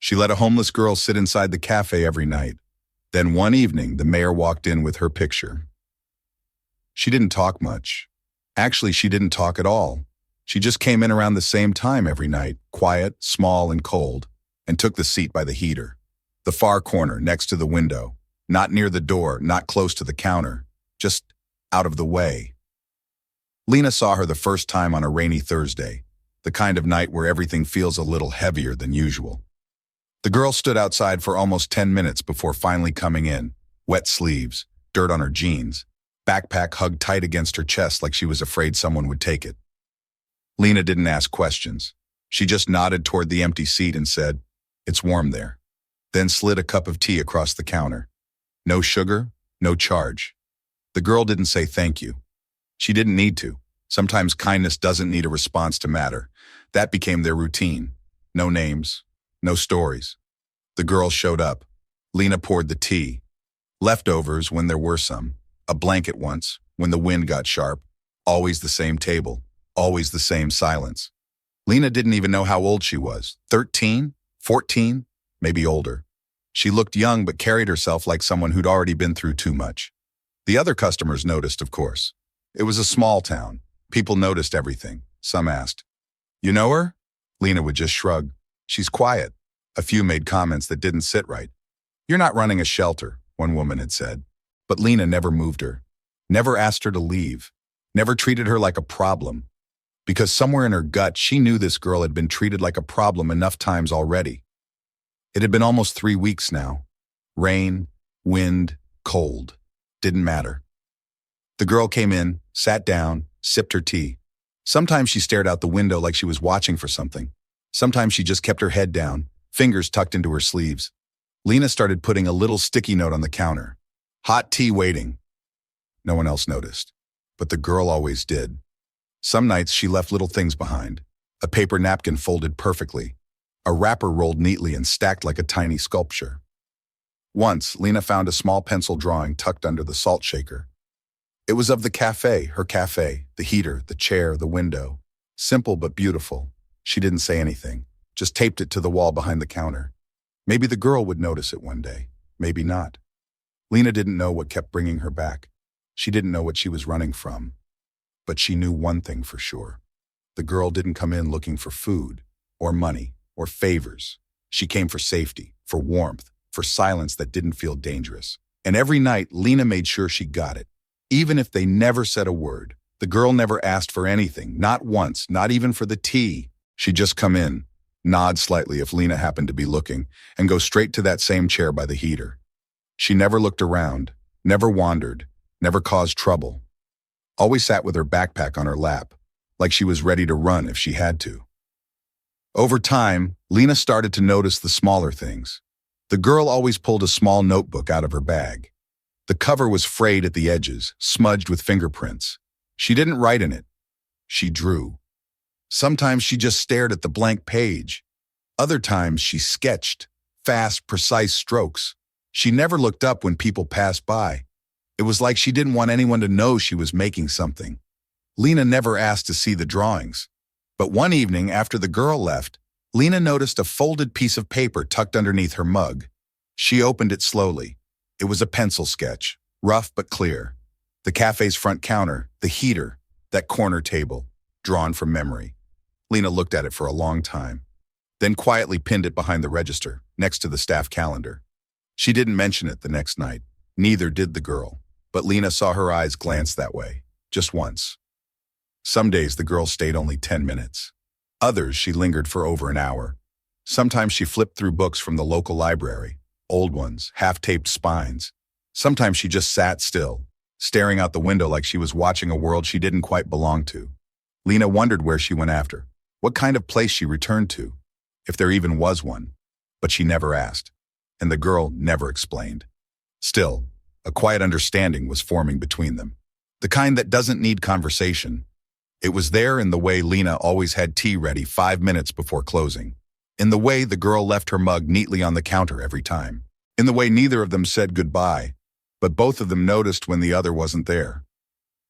She let a homeless girl sit inside the cafe every night. Then one evening, the mayor walked in with her picture. She didn't talk much. Actually, she didn't talk at all. She just came in around the same time every night, quiet, small, and cold, and took the seat by the heater. The far corner, next to the window. Not near the door, not close to the counter. Just out of the way. Lena saw her the first time on a rainy Thursday, the kind of night where everything feels a little heavier than usual. The girl stood outside for almost 10 minutes before finally coming in, wet sleeves, dirt on her jeans, backpack hugged tight against her chest like she was afraid someone would take it. Lena didn't ask questions. She just nodded toward the empty seat and said, "It's warm there," then slid a cup of tea across the counter. No sugar, no charge. The girl didn't say thank you. She didn't need to. Sometimes kindness doesn't need a response to matter. That became their routine. No names, no stories. The girl showed up. Lena poured the tea. Leftovers when there were some. A blanket once, when the wind got sharp. Always the same table. Always the same silence. Lena didn't even know how old she was. 13? 14? Maybe older. She looked young but carried herself like someone who'd already been through too much. The other customers noticed, of course. It was a small town. People noticed everything. Some asked, "You know her?" Lena would just shrug. "She's quiet." A few made comments that didn't sit right. "You're not running a shelter," one woman had said. But Lena never moved her. Never asked her to leave. Never treated her like a problem. Because somewhere in her gut, she knew this girl had been treated like a problem enough times already. It had been almost 3 weeks now. Rain, wind, cold. Didn't matter. The girl came in, sat down, sipped her tea. Sometimes she stared out the window like she was watching for something. Sometimes she just kept her head down, fingers tucked into her sleeves. Lena started putting a little sticky note on the counter. "Hot tea waiting." No one else noticed, but the girl always did. Some nights she left little things behind. A paper napkin folded perfectly. A wrapper rolled neatly and stacked like a tiny sculpture. Once, Lena found a small pencil drawing tucked under the salt shaker. It was of the cafe, her cafe, the heater, the chair, the window. Simple but beautiful. She didn't say anything, just taped it to the wall behind the counter. Maybe the girl would notice it one day, maybe not. Lena didn't know what kept bringing her back. She didn't know what she was running from. But she knew one thing for sure. The girl didn't come in looking for food, or money, or favors. She came for safety, for warmth, for silence that didn't feel dangerous. And every night, Lena made sure she got it. Even if they never said a word. The girl never asked for anything, not once, not even for the tea. She'd just come in, nod slightly if Lena happened to be looking, and go straight to that same chair by the heater. She never looked around, never wandered, never caused trouble. Always sat with her backpack on her lap, like she was ready to run if she had to. Over time, Lena started to notice the smaller things. The girl always pulled a small notebook out of her bag. The cover was frayed at the edges, smudged with fingerprints. She didn't write in it. She drew. Sometimes she just stared at the blank page. Other times she sketched, fast, precise strokes. She never looked up when people passed by. It was like she didn't want anyone to know she was making something. Lena never asked to see the drawings. But one evening, after the girl left, Lena noticed a folded piece of paper tucked underneath her mug. She opened it slowly. It was a pencil sketch, rough but clear. The cafe's front counter, the heater, that corner table, drawn from memory. Lena looked at it for a long time, then quietly pinned it behind the register, next to the staff calendar. She didn't mention it the next night. Neither did the girl. But Lena saw her eyes glance that way, just once. Some days the girl stayed only 10 minutes. Others she lingered for over an hour. Sometimes she flipped through books from the local library, old ones, half-taped spines. Sometimes she just sat still, staring out the window like she was watching a world she didn't quite belong to. Lena wondered where she went after, what kind of place she returned to, if there even was one. But she never asked, and the girl never explained. Still, a quiet understanding was forming between them. The kind that doesn't need conversation. It was there in the way Lena always had tea ready 5 minutes before closing. In the way the girl left her mug neatly on the counter every time. In the way neither of them said goodbye, but both of them noticed when the other wasn't there.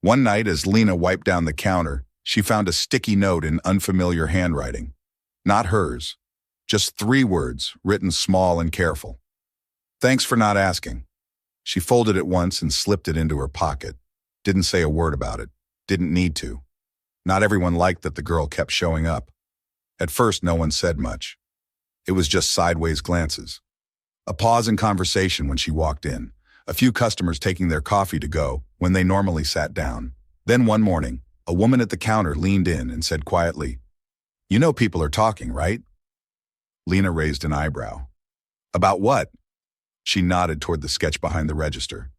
One night, as Lena wiped down the counter, she found a sticky note in unfamiliar handwriting. Not hers. Just 3 words, written small and careful. Thanks for not asking. She folded it once and slipped it into her pocket. Didn't say a word about it. Didn't need to. Not everyone liked that the girl kept showing up. At first, no one said much. It was just sideways glances. A pause in conversation when she walked in. A few customers taking their coffee to go when they normally sat down. Then one morning, a woman at the counter leaned in and said quietly, "You know people are talking, right?" Lena raised an eyebrow. "About what?" She nodded toward the sketch behind the register.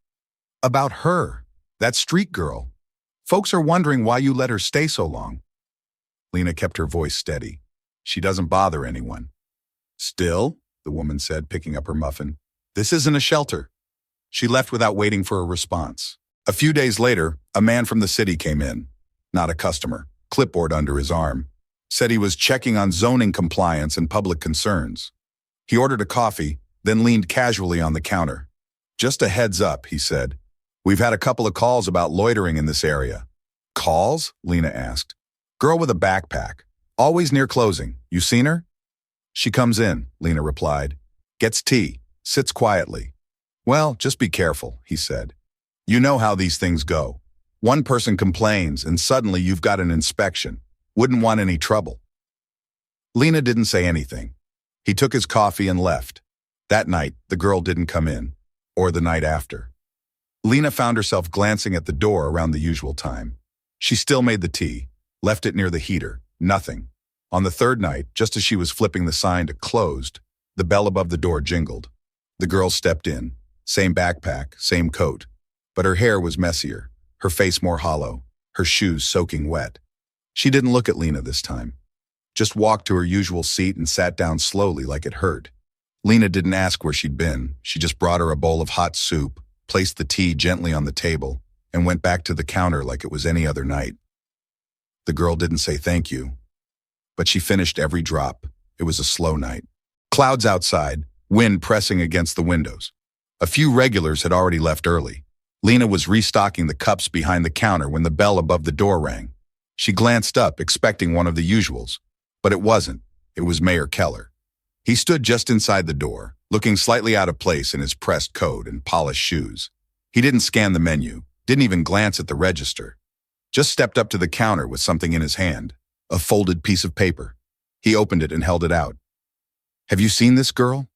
"About her, that street girl. Folks are wondering why you let her stay so long." Lena kept her voice steady. "She doesn't bother anyone." "Still," the woman said, picking up her muffin, "this isn't a shelter." She left without waiting for a response. A few days later, a man from the city came in. Not a customer, clipboard under his arm. Said he was checking on zoning compliance and public concerns. He ordered a coffee, then leaned casually on the counter. "Just a heads up," he said. "We've had a couple of calls about loitering in this area." "Calls?" Lena asked. "Girl with a backpack. Always near closing. You seen her?" "She comes in," Lena replied. "Gets tea. Sits quietly." "Well, just be careful," he said. "You know how these things go. One person complains and suddenly you've got an inspection. Wouldn't want any trouble." Lena didn't say anything. He took his coffee and left. That night, the girl didn't come in, or the night after. Lena found herself glancing at the door around the usual time. She still made the tea, left it near the heater, nothing. On the third night, just as she was flipping the sign to closed, the bell above the door jingled. The girl stepped in, same backpack, same coat, but her hair was messier, her face more hollow, her shoes soaking wet. She didn't look at Lena this time. Just walked to her usual seat and sat down slowly like it hurt. Lena didn't ask where she'd been. She just brought her a bowl of hot soup, placed the tea gently on the table, and went back to the counter like it was any other night. The girl didn't say thank you, but she finished every drop. It was a slow night. Clouds outside, wind pressing against the windows. A few regulars had already left early. Lena was restocking the cups behind the counter when the bell above the door rang. She glanced up, expecting one of the usuals, but it wasn't. It was Mayor Keller. He stood just inside the door, looking slightly out of place in his pressed coat and polished shoes. He didn't scan the menu, didn't even glance at the register. Just stepped up to the counter with something in his hand, a folded piece of paper. He opened it and held it out. "Have you seen this girl?"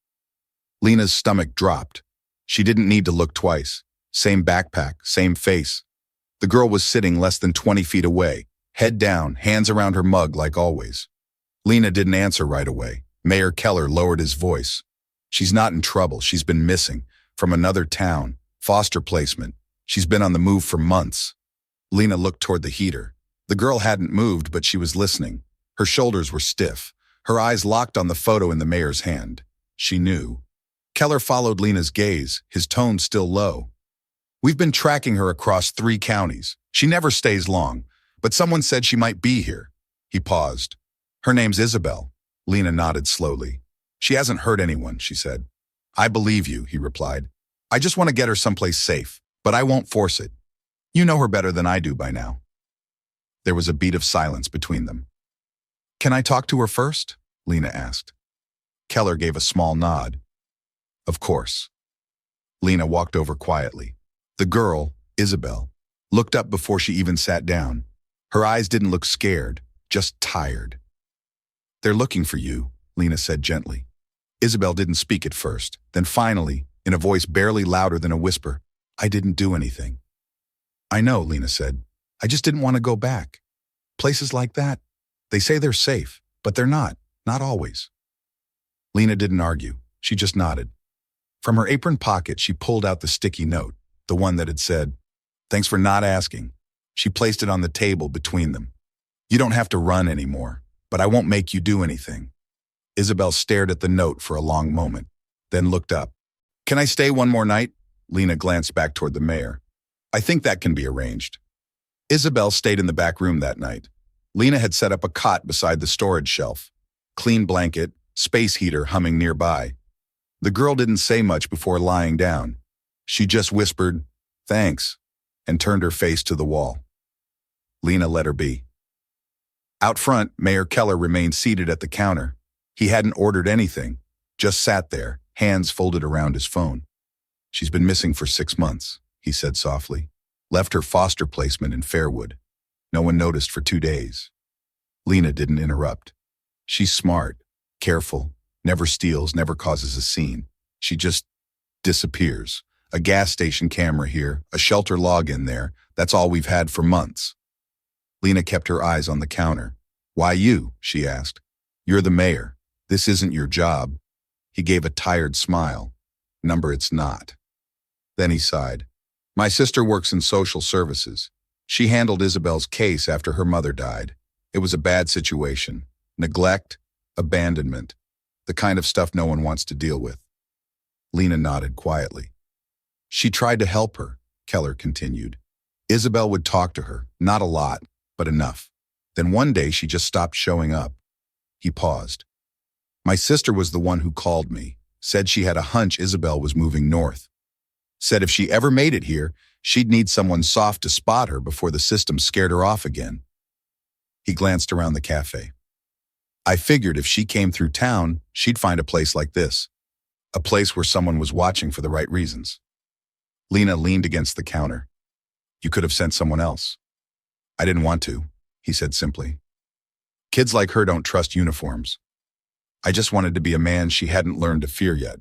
Lena's stomach dropped. She didn't need to look twice. Same backpack, same face. The girl was sitting less than 20 feet away, head down, hands around her mug like always. Lena didn't answer right away. Mayor Keller lowered his voice. "She's not in trouble. She's been missing. From another town. Foster placement. She's been on the move for months." Lena looked toward the heater. The girl hadn't moved, but she was listening. Her shoulders were stiff. Her eyes locked on the photo in the mayor's hand. She knew. Keller followed Lena's gaze, his tone still low. "We've been tracking her across 3 counties. She never stays long, but someone said she might be here." He paused. "Her name's Isabel." Lena nodded slowly. "She hasn't hurt anyone," she said. "I believe you," he replied. "I just want to get her someplace safe, but I won't force it. You know her better than I do by now." There was a beat of silence between them. "Can I talk to her first?" Lena asked. Keller gave a small nod. "Of course." Lena walked over quietly. The girl, Isabel, looked up before she even sat down. Her eyes didn't look scared, just tired. "They're looking for you," Lena said gently. Isabel didn't speak at first. Then finally, in a voice barely louder than a whisper, "I didn't do anything." "I know," Lena said. "I just didn't want to go back. Places like that, they say they're safe, but they're not always." Lena didn't argue. She just nodded. From her apron pocket, she pulled out the sticky note, the one that had said, "Thanks for not asking." She placed it on the table between them. "You don't have to run anymore, but I won't make you do anything." Isabel stared at the note for a long moment, then looked up. "Can I stay one more night?" Lena glanced back toward the mayor. "I think that can be arranged." Isabel stayed in the back room that night. Lena had set up a cot beside the storage shelf. Clean blanket, space heater humming nearby. The girl didn't say much before lying down. She just whispered, "Thanks," and turned her face to the wall. Lena let her be. Out front, Mayor Keller remained seated at the counter. He hadn't ordered anything, just sat there, hands folded around his phone. She's been missing for 6 months, he said softly. Left her foster placement in Fairwood. No one noticed for 2 days. Lena didn't interrupt. She's smart, careful, never steals, never causes a scene. She just disappears. A gas station camera here, a shelter log in there. That's all we've had for months. Lena kept her eyes on the counter. Why you? She asked. You're the mayor. This isn't your job. He gave a tired smile. Number it's not. Then he sighed. My sister works in social services. She handled Isabel's case after her mother died. It was a bad situation. Neglect, abandonment, the kind of stuff no one wants to deal with. Lena nodded quietly. She tried to help her, Keller continued. Isabel would talk to her, not a lot, but enough. Then one day she just stopped showing up. He paused. My sister was the one who called me, said she had a hunch Isabel was moving north. Said if she ever made it here, she'd need someone soft to spot her before the system scared her off again. He glanced around the cafe. I figured if she came through town, she'd find a place like this. A place where someone was watching for the right reasons. Lena leaned against the counter. You could have sent someone else. I didn't want to, he said simply. Kids like her don't trust uniforms. I just wanted to be a man she hadn't learned to fear yet.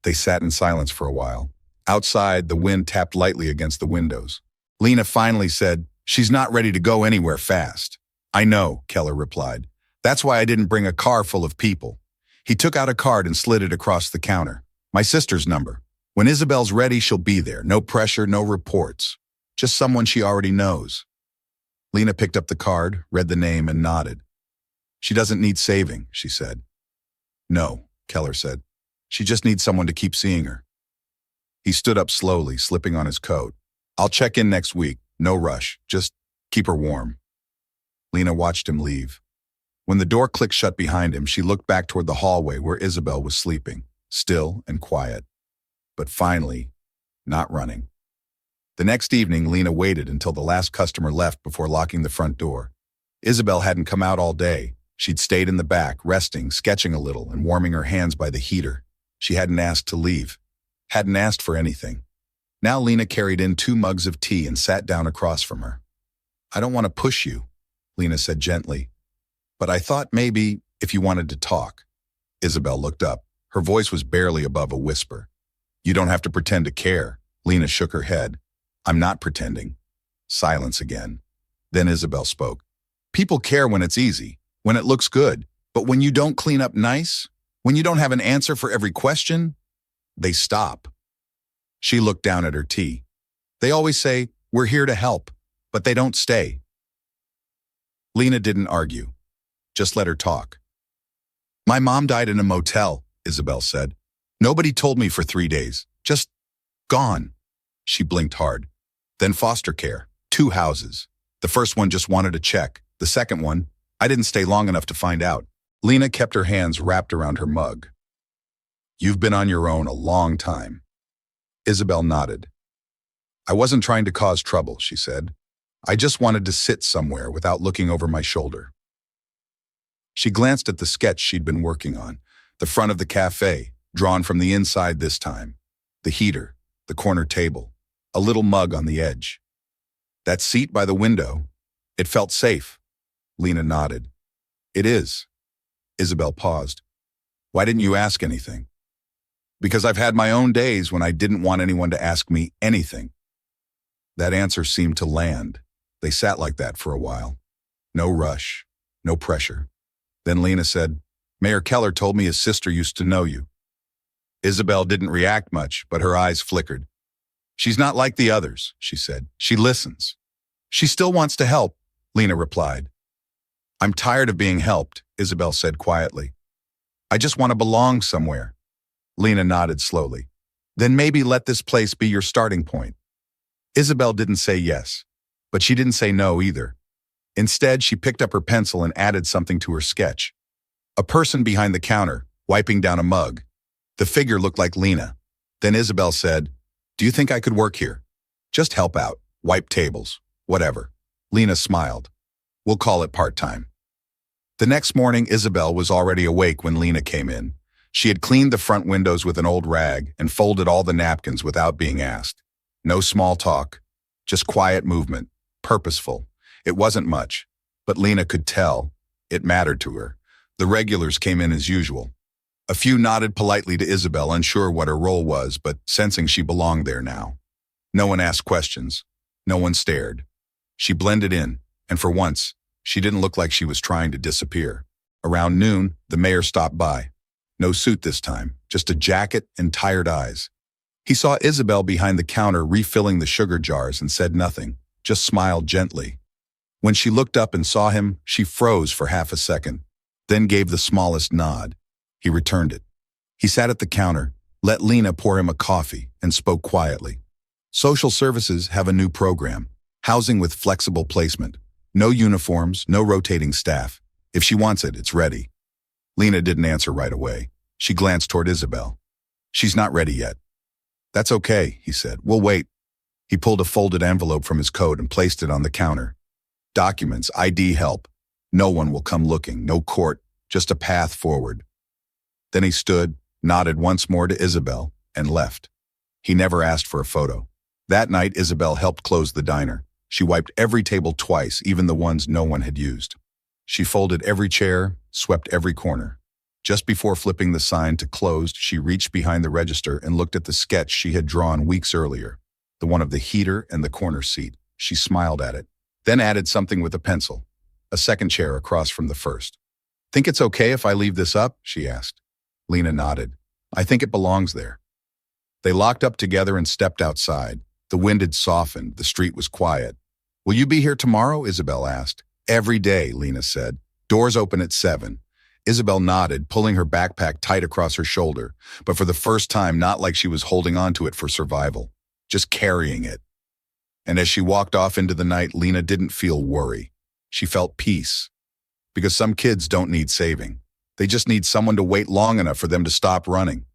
They sat in silence for a while. Outside, the wind tapped lightly against the windows. Lena finally said, She's not ready to go anywhere fast. I know, Keller replied. That's why I didn't bring a car full of people. He took out a card and slid it across the counter. My sister's number. When Isabel's ready, she'll be there. No pressure, no reports. Just someone she already knows. Lena picked up the card, read the name, and nodded. She doesn't need saving, she said. No, Keller said. She just needs someone to keep seeing her. He stood up slowly, slipping on his coat. I'll check in next week. No rush. Just keep her warm. Lena watched him leave. When the door clicked shut behind him, she looked back toward the hallway where Isabel was sleeping, still and quiet. But finally, not running. The next evening, Lena waited until the last customer left before locking the front door. Isabel hadn't come out all day. She'd stayed in the back, resting, sketching a little, and warming her hands by the heater. She hadn't asked to leave. Hadn't asked for anything. Now Lena carried in 2 mugs of tea and sat down across from her. I don't want to push you, Lena said gently. But I thought maybe if you wanted to talk. Isabel looked up. Her voice was barely above a whisper. You don't have to pretend to care. Lena shook her head. I'm not pretending. Silence again. Then Isabel spoke. People care when it's easy, when it looks good. But when you don't clean up nice, when you don't have an answer for every question, they stop. She looked down at her tea. They always say, we're here to help, but they don't stay. Lena didn't argue. Just let her talk. My mom died in a motel, Isabel said. Nobody told me for 3 days. Just gone. She blinked hard. Then foster care. 2 houses. The first one just wanted a check. The second one, I didn't stay long enough to find out. Lena kept her hands wrapped around her mug. You've been on your own a long time. Isabel nodded. I wasn't trying to cause trouble, she said. I just wanted to sit somewhere without looking over my shoulder. She glanced at the sketch she'd been working on, the front of the cafe, drawn from the inside this time, the heater, the corner table, a little mug on the edge. That seat by the window, it felt safe. Lena nodded. It is. Isabel paused. Why didn't you ask anything? Because I've had my own days when I didn't want anyone to ask me anything. That answer seemed to land. They sat like that for a while. No rush, no pressure. Then Lena said, Mayor Keller told me his sister used to know you. Isabel didn't react much, but her eyes flickered. She's not like the others, she said. She listens. She still wants to help, Lena replied. I'm tired of being helped, Isabel said quietly. I just want to belong somewhere. Lena nodded slowly. Then maybe let this place be your starting point. Isabel didn't say yes, but she didn't say no either. Instead, she picked up her pencil and added something to her sketch. A person behind the counter, wiping down a mug. The figure looked like Lena. Then Isabel said, Do you think I could work here? Just help out, wipe tables, whatever. Lena smiled. We'll call it part-time. The next morning, Isabel was already awake when Lena came in. She had cleaned the front windows with an old rag and folded all the napkins without being asked. No small talk, just quiet movement, purposeful. It wasn't much, but Lena could tell it mattered to her. The regulars came in as usual. A few nodded politely to Isabel, unsure what her role was, but sensing she belonged there now. No one asked questions. No one stared. She blended in, and for once, she didn't look like she was trying to disappear. Around noon, the mayor stopped by. No suit this time, just a jacket and tired eyes. He saw Isabel behind the counter refilling the sugar jars and said nothing, just smiled gently. When she looked up and saw him, she froze for half a second, then gave the smallest nod. He returned it. He sat at the counter, let Lena pour him a coffee, and spoke quietly. Social services have a new program, housing with flexible placement. No uniforms, no rotating staff. If she wants it, it's ready. Lena didn't answer right away. She glanced toward Isabel. She's not ready yet. That's okay, he said. We'll wait. He pulled a folded envelope from his coat and placed it on the counter. Documents, ID help. No one will come looking, no court, just a path forward. Then he stood, nodded once more to Isabel, and left. He never asked for a photo. That night, Isabel helped close the diner. She wiped every table twice, even the ones no one had used. She folded every chair, swept every corner. Just before flipping the sign to closed, she reached behind the register and looked at the sketch she had drawn weeks earlier, the one of the heater and the corner seat. She smiled at it, then added something with a pencil, a second chair across from the first. Think it's okay if I leave this up? She asked. Lena nodded. I think it belongs there. They locked up together and stepped outside. The wind had softened. The street was quiet. Will you be here tomorrow? Isabel asked. Every day, Lena said. Doors open at 7. Isabel nodded, pulling her backpack tight across her shoulder, but for the first time not like she was holding on to it for survival, just carrying it. And as she walked off into the night, Lena didn't feel worry. She felt peace. Because some kids don't need saving. They just need someone to wait long enough for them to stop running.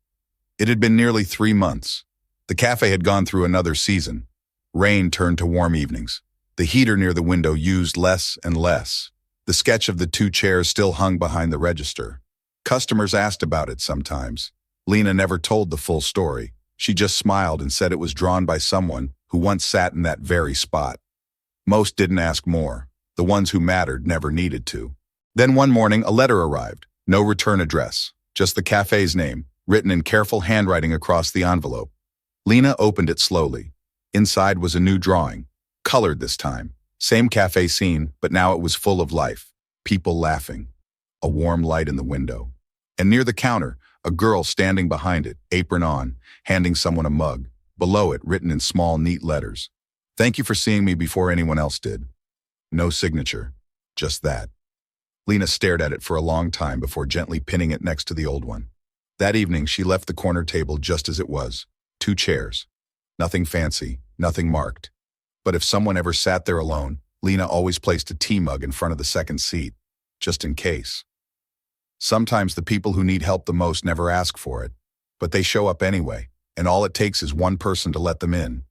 It had been nearly 3 months. The cafe had gone through another season. Rain turned to warm evenings. The heater near the window used less and less. The sketch of the 2 chairs still hung behind the register. Customers asked about it sometimes. Lena never told the full story. She just smiled and said it was drawn by someone who once sat in that very spot. Most didn't ask more. The ones who mattered never needed to. Then one morning, a letter arrived. No return address, just the cafe's name, written in careful handwriting across the envelope. Lena opened it slowly. Inside was a new drawing, colored this time. Same cafe scene, but now it was full of life. People laughing. A warm light in the window. And near the counter, a girl standing behind it, apron on, handing someone a mug. Below it, written in small, neat letters. Thank you for seeing me before anyone else did. No signature. Just that. Lena stared at it for a long time before gently pinning it next to the old one. That evening, she left the corner table just as it was. 2 chairs. Nothing fancy, nothing marked. But if someone ever sat there alone, Lena always placed a tea mug in front of the second seat, just in case. Sometimes the people who need help the most never ask for it, but they show up anyway, and all it takes is one person to let them in.